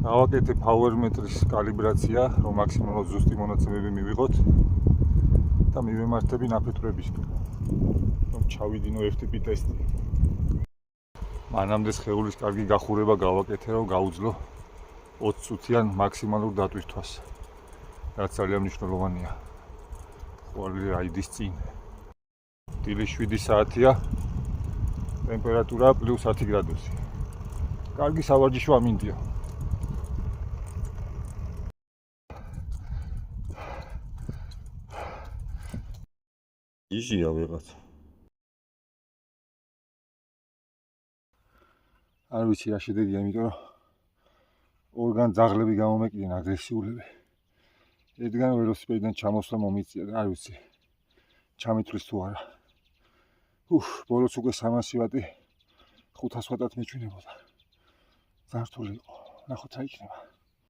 გავაკეთე power metris კალიბრაცია, რომ მაქსიმალურად ზუსტი მონაცემები მივიღოთ და მივემართები ნაფეთრებისკენ, რომ ჩავიდინო FTP ტესტი. მანამდე სხეულის კარგი გახურება გავაკეთე, რომ გაუძლო 20 წუთიან მაქსიმალურ დატვირთვას, რაც ძალიან მნიშვნელოვანია. ხვალი აიდის წინ. დილის 7 საათია, ტემპერატურა +10 გრადუსი. კარგი სავარჯიშო ამინდია. იჟია ვიღაც. არ ვიცი რა შედეგია, იმიტომ რომ ორგან ძაღლები გამომეკიდნენ აგრესიულები. ერთგან ველოსიპედიდან ჩამოსვლა მომიწია და არ ვიცი ჩამითვლის თუ არა. ბოლოს უკვე 300 ვატი 500 ვატად მეჩვენებოდა. ზართული იყო. ნახოთ რა იქნება.